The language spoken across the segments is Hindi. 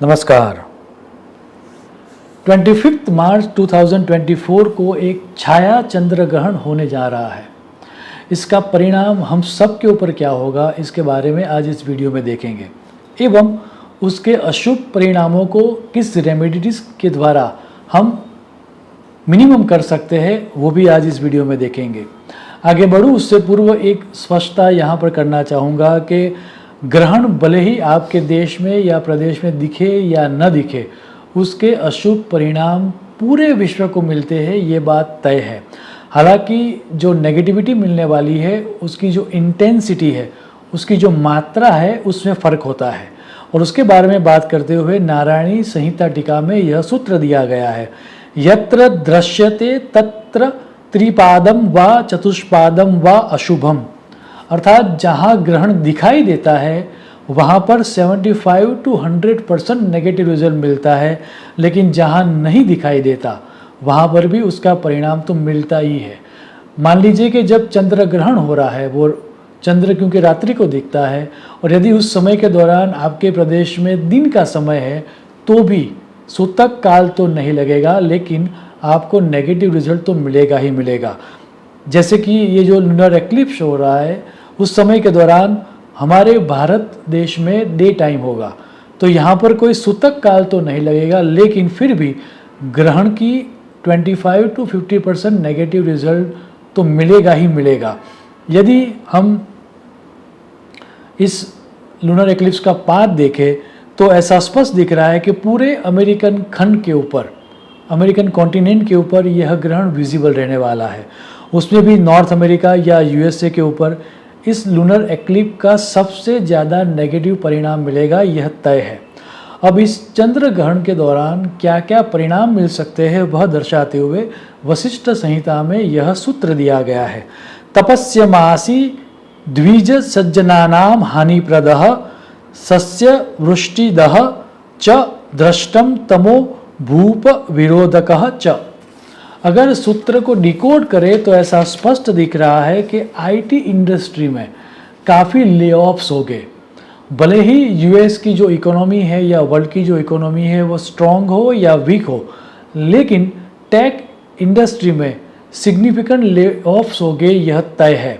नमस्कार। 25 मार्च 2024 को एक छाया चंद्र ग्रहण होने जा रहा है। इसका परिणाम हम सब के ऊपर क्या होगा, इसके बारे में आज इस वीडियो में देखेंगे एवं उसके अशुभ परिणामों को किस रेमेडीज के द्वारा हम मिनिमम कर सकते हैं, वो भी आज इस वीडियो में देखेंगे। आगे बढ़ूँ उससे पूर्व एक स्पष्टता यहाँ पर करना चाहूँगा कि ग्रहण भले ही आपके देश में या प्रदेश में दिखे या न दिखे, उसके अशुभ परिणाम पूरे विश्व को मिलते हैं, ये बात तय है। हालांकि जो नेगेटिविटी मिलने वाली है, उसकी जो इंटेंसिटी है, उसकी जो मात्रा है, उसमें फ़र्क होता है। और उसके बारे में बात करते हुए नारायणी संहिता टीका में यह सूत्र दिया गया है, यत्र दृश्यते तत्र त्रिपादम व चतुष्पादम व अशुभम। अर्थात जहाँ ग्रहण दिखाई देता है वहाँ पर 75 to 100% नेगेटिव रिजल्ट मिलता है, लेकिन जहाँ नहीं दिखाई देता वहाँ पर भी उसका परिणाम तो मिलता ही है। मान लीजिए कि जब चंद्र ग्रहण हो रहा है, वो चंद्र क्योंकि रात्रि को दिखता है, और यदि उस समय के दौरान आपके प्रदेश में दिन का समय है तो भी सूतक काल तो नहीं लगेगा, लेकिन आपको नेगेटिव रिजल्ट तो मिलेगा ही मिलेगा। जैसे कि ये जो लूनर एक्लिप्स हो रहा है, उस समय के दौरान हमारे भारत देश में डे टाइम होगा, तो यहाँ पर कोई सूतक काल तो नहीं लगेगा, लेकिन फिर भी ग्रहण की 25 to 50% नेगेटिव रिजल्ट तो मिलेगा ही मिलेगा। यदि हम इस लूनर एक्लिप्स का पाथ देखें तो ऐसा स्पष्ट दिख रहा है कि पूरे अमेरिकन खंड के ऊपर, अमेरिकन कॉन्टिनेंट के ऊपर यह ग्रहण विजिबल रहने वाला है। उसमें भी नॉर्थ अमेरिका या यूएसए के ऊपर इस लूनर एक्लिप्स का सबसे ज़्यादा नेगेटिव परिणाम मिलेगा, यह तय है। अब इस चंद्र ग्रहण के दौरान क्या क्या परिणाम मिल सकते हैं, वह दर्शाते हुए वशिष्ठ संहिता में यह सूत्र दिया गया है, तपस्यमासी द्विज सज्जनानाम हानिप्रदः सस्य वृष्टिदः च दृष्टम तमो भूप विरोधकः च। अगर सूत्र को डिकोड करें तो ऐसा स्पष्ट दिख रहा है कि आईटी इंडस्ट्री में काफ़ी लेऑफ्स हो गए। भले ही यूएस की जो इकोनॉमी है या वर्ल्ड की जो इकोनॉमी है वो स्ट्रॉन्ग हो या वीक हो, लेकिन टेक इंडस्ट्री में सिग्निफिकेंट लेऑफ्स हो गए, यह तय है।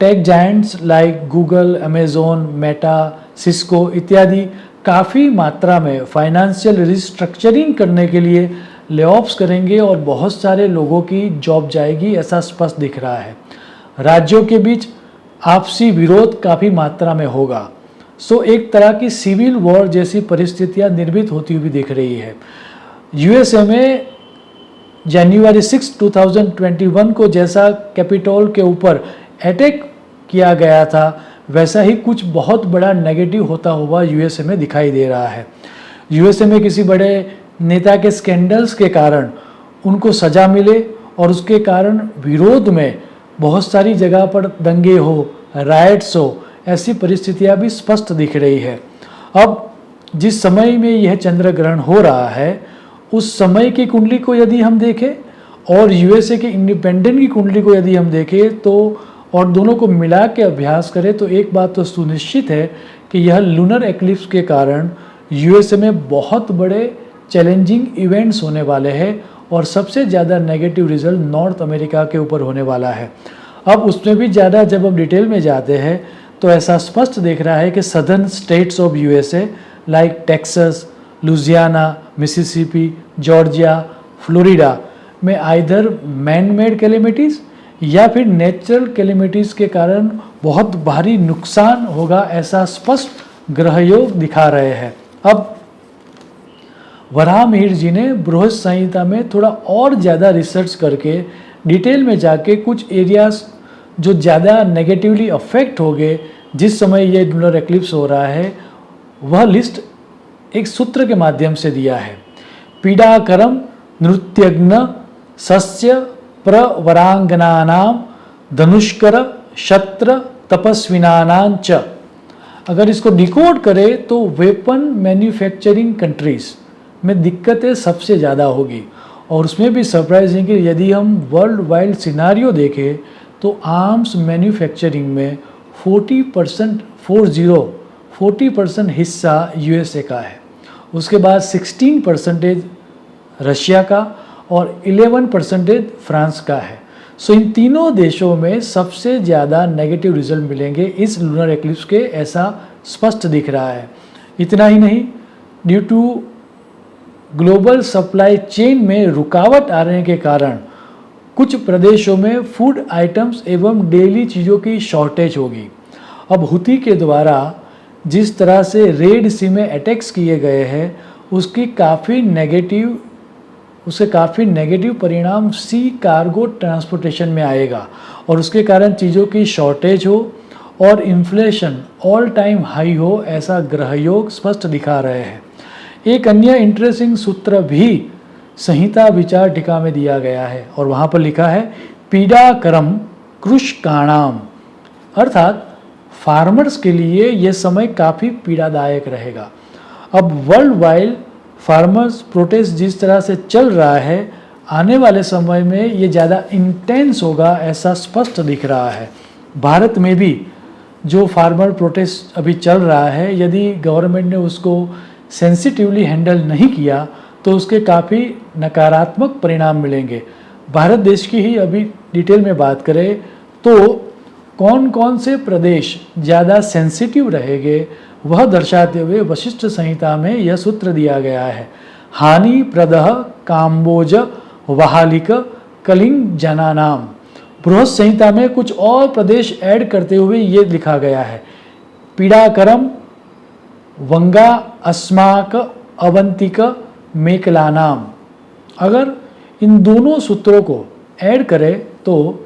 Tech giants like Google, Amazon, Meta, Cisco इत्यादि काफ़ी मात्रा में फाइनेंशियल रिस्ट्रक्चरिंग करने के लिए लेऑफ्स करेंगे और बहुत सारे लोगों की जॉब जाएगी, ऐसा स्पष्ट दिख रहा है। राज्यों के बीच आपसी विरोध काफ़ी मात्रा में होगा। सो एक तरह की सिविल वॉर जैसी परिस्थितियां निर्मित होती हुई दिख रही है। यूएसए में जनवरी 6, 2021 को जैसा कैपिटोल के ऊपर अटैक किया गया था, वैसा ही कुछ बहुत बड़ा नेगेटिव होता हुआ यूएसए में दिखाई दे रहा है। यूएसए में किसी बड़े नेता के स्कैंडल्स के कारण उनको सज़ा मिले और उसके कारण विरोध में बहुत सारी जगह पर दंगे हो, राइट्स हो, ऐसी परिस्थितियां भी स्पष्ट दिख रही है। अब जिस समय में यह चंद्र ग्रहण हो रहा है, उस समय की कुंडली को यदि हम देखें और यूएसए के इंडिपेंडेंट की कुंडली को यदि हम देखें तो और दोनों को मिला के अभ्यास करें तो एक बात तो सुनिश्चित है कि यह लूनर एक्लिप्स के कारण यूएसए में बहुत बड़े चैलेंजिंग इवेंट्स होने वाले हैं और सबसे ज़्यादा नेगेटिव रिजल्ट नॉर्थ अमेरिका के ऊपर होने वाला है। अब उसमें भी ज़्यादा जब हम डिटेल में जाते हैं तो ऐसा स्पष्ट दिख रहा है कि southern states of USA like Texas, Louisiana, Mississippi, Georgia, Florida में आइदर मैन मेड कैलेमिटीज़ या फिर नेचुरल कैलेमिटीज़ के कारण बहुत भारी नुकसान होगा, ऐसा स्पष्ट ग्रहयोग दिखा रहे हैं। अब वराह मिहिर जी ने बृहद संहिता में थोड़ा और ज़्यादा रिसर्च करके डिटेल में जाके कुछ एरियाज जो ज़्यादा नेगेटिवली अफेक्ट हो गए जिस समय ये लूनर एक्लिप्स हो रहा है, वह लिस्ट एक सूत्र के माध्यम से दिया है। पीडाकरम नृत्यज्ञ सस्य प्रवरांगनानाम धनुष्कर शत्र तपस्विनानां च। अगर इसको डिकोड करें तो वेपन मैन्युफैक्चरिंग कंट्रीज़ में दिक्कतें सबसे ज़्यादा होगी, और उसमें भी सरप्राइजिंग कि यदि हम वर्ल्ड वाइड सिनारियो देखें तो आर्म्स मैन्युफैक्चरिंग में 40% हिस्सा यूएसए का है। उसके बाद 16% रशिया का और 11% फ्रांस का है। सो इन तीनों देशों में सबसे ज़्यादा नेगेटिव रिजल्ट मिलेंगे इस लूनर एक्लिप्स के, ऐसा स्पष्ट दिख रहा है। इतना ही नहीं, due to global supply chain में रुकावट आने के कारण कुछ प्रदेशों में फूड आइटम्स एवं डेली चीज़ों की शॉर्टेज होगी। अब हुती के द्वारा जिस तरह से रेड सी में अटैक्स किए गए हैं उससे काफ़ी नेगेटिव परिणाम सी कार्गो ट्रांसपोर्टेशन में आएगा और उसके कारण चीज़ों की शॉर्टेज हो और इन्फ्लेशन ऑल टाइम हाई हो, ऐसा ग्रहयोग स्पष्ट दिखा रहे हैं। एक अन्य इंटरेस्टिंग सूत्र भी संहिता विचार टीका में दिया गया है और वहाँ पर लिखा है पीडाकरम कृषकाणाम, अर्थात फार्मर्स के लिए यह समय काफ़ी पीड़ादायक रहेगा। अब वर्ल्ड वाइड फार्मर्स प्रोटेस्ट जिस तरह से चल रहा है, आने वाले समय में ये ज़्यादा इंटेंस होगा, ऐसा स्पष्ट दिख रहा है। भारत में भी जो फार्मर प्रोटेस्ट अभी चल रहा है, यदि गवर्नमेंट ने उसको सेंसिटिवली हैंडल नहीं किया तो उसके काफ़ी नकारात्मक परिणाम मिलेंगे। भारत देश की ही अभी डिटेल में बात करें तो कौन कौन से प्रदेश ज़्यादा सेंसिटिव रहेंगे वह दर्शाते हुए वशिष्ठ संहिता में यह सूत्र दिया गया है। हानि प्रदह काम्बोज वहालिक कलिंग जनानाम। बृहत संहिता में कुछ और प्रदेश ऐड करते हुए ये लिखा गया है पीड़ाकरम वंगा अस्माक अवंतिक मेकलानाम। अगर इन दोनों सूत्रों को ऐड करें तो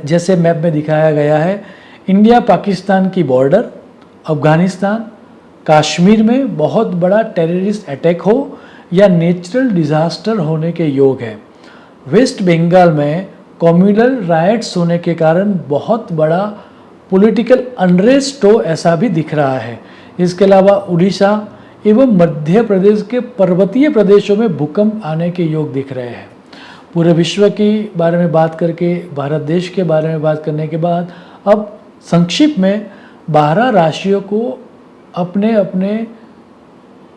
जैसे मैप में दिखाया गया है, इंडिया पाकिस्तान की बॉर्डर, अफगानिस्तान, कश्मीर में बहुत बड़ा टेररिस्ट अटैक हो या नेचुरल डिज़ास्टर होने के योग है। वेस्ट बंगाल में कम्युनल राइट्स होने के कारण बहुत बड़ा पॉलिटिकल अनरेस्ट हो, ऐसा भी दिख रहा है। इसके अलावा उड़ीसा एवं मध्य प्रदेश के पर्वतीय प्रदेशों में भूकंप आने के योग दिख रहे हैं। पूरे विश्व के बारे में बात करके, भारत देश के बारे में बात करने के बाद अब संक्षिप्त में 12 राशियों को अपने अपने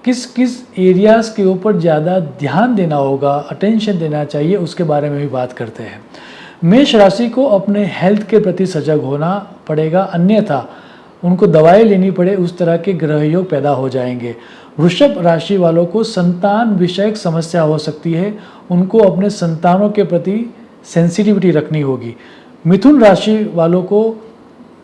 किस किस एरियाज़ के ऊपर ज़्यादा ध्यान देना होगा, अटेंशन देना चाहिए, उसके बारे में भी बात करते हैं। मेष राशि को अपने हेल्थ के प्रति सजग होना पड़ेगा, अन्यथा उनको दवाई लेनी पड़े उस तरह के ग्रह योग पैदा हो जाएंगे। वृषभ राशि वालों को संतान विषयक समस्या हो सकती है, उनको अपने संतानों के प्रति सेंसिटिविटी रखनी होगी। मिथुन राशि वालों को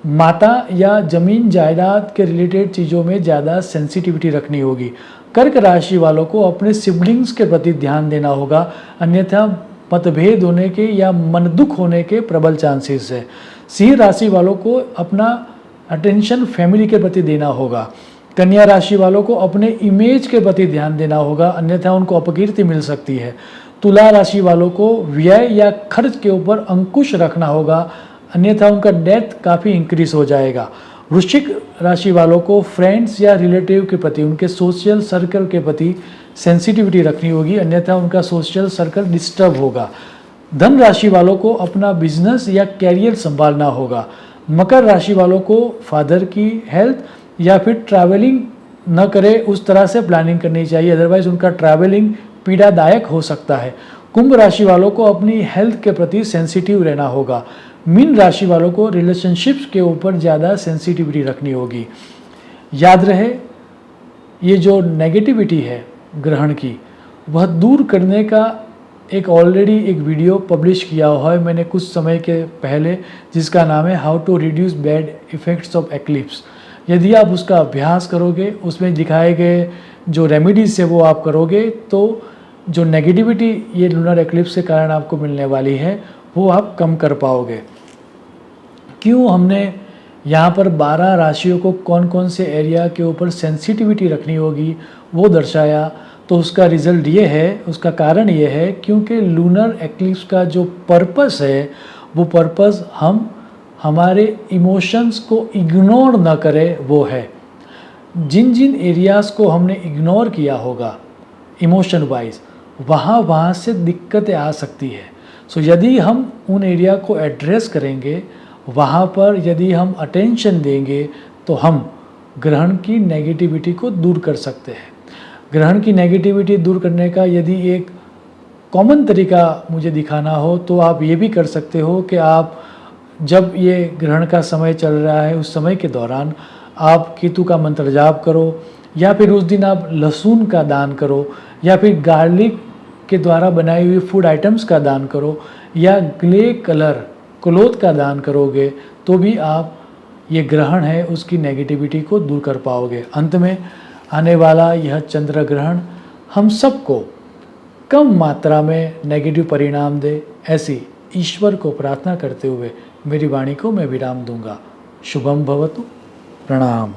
माता या जमीन जायदाद के रिलेटेड चीज़ों में ज़्यादा सेंसिटिविटी रखनी होगी। कर्क राशि वालों को अपने सिबलिंग्स के प्रति ध्यान देना होगा, अन्यथा मतभेद होने के या मन दुख होने के प्रबल चांसेस है। सिंह राशि वालों को अपना अटेंशन फैमिली के प्रति देना होगा। कन्या राशि वालों को अपने इमेज के प्रति ध्यान देना होगा, अन्यथा उनको अपकीर्ति मिल सकती है। तुला राशि वालों को व्यय या खर्च के ऊपर अंकुश रखना होगा, अन्यथा उनका डेथ काफ़ी इंक्रीज हो जाएगा। वृश्चिक राशि वालों को फ्रेंड्स या रिलेटिव के प्रति, उनके सोशल सर्कल के प्रति सेंसिटिविटी रखनी होगी, अन्यथा उनका सोशल सर्कल डिस्टर्ब होगा। धन राशि वालों को अपना बिजनेस या कैरियर संभालना होगा। मकर राशि वालों को फादर की हेल्थ या फिर ट्रैवलिंग न करे उस तरह से प्लानिंग करनी चाहिए, अदरवाइज उनका ट्रैवलिंग पीड़ादायक हो सकता है। कुंभ राशि वालों को अपनी हेल्थ के प्रति सेंसिटिव रहना होगा। मीन राशि वालों को रिलेशनशिप्स के ऊपर ज़्यादा सेंसिटिविटी रखनी होगी। याद रहे, ये जो नेगेटिविटी है ग्रहण की, वह दूर करने का ऑलरेडी एक वीडियो पब्लिश किया हुआ है मैंने कुछ समय के पहले, जिसका नाम है how to reduce bad effects of eclipse. यदि आप उसका अभ्यास करोगे, उसमें दिखाए गए जो रेमेडीज़ है वो आप करोगे, तो जो नेगेटिविटी ये लूनर एक्लिप्स के कारण आपको मिलने वाली है वो आप कम कर पाओगे। क्यों हमने यहाँ पर 12 राशियों को कौन कौन से एरिया के ऊपर सेंसिटिविटी रखनी होगी वो दर्शाया, तो उसका रिज़ल्ट ये है, उसका कारण ये है क्योंकि लूनर एक्लिप्स का जो पर्पस है वो पर्पस हम हमारे इमोशंस को इग्नोर न करें वो है। जिन जिन एरियाज़ को हमने इग्नोर किया होगा इमोशन वाइज, वहाँ से दिक्कतें आ सकती है। सो यदि हम उन एरिया को एड्रेस करेंगे, वहाँ पर यदि हम अटेंशन देंगे, तो हम ग्रहण की नेगेटिविटी को दूर कर सकते हैं। ग्रहण की नेगेटिविटी दूर करने का यदि एक कॉमन तरीका मुझे दिखाना हो तो आप ये भी कर सकते हो कि आप जब ये ग्रहण का समय चल रहा है उस समय के दौरान आप केतु का मंत्र जाप करो, या फिर उस दिन आप लहसुन का दान करो, या फिर गार्लिक के द्वारा बनाई हुई फूड आइटम्स का दान करो, या ग्ले कलर क्लोथ का दान करोगे तो भी आप ये ग्रहण है उसकी नेगेटिविटी को दूर कर पाओगे। अंत में आने वाला यह चंद्र ग्रहण हम सबको कम मात्रा में नेगेटिव परिणाम दे, ऐसी ईश्वर को प्रार्थना करते हुए मेरी वाणी को मैं विराम दूंगा। शुभम भवतु। प्रणाम।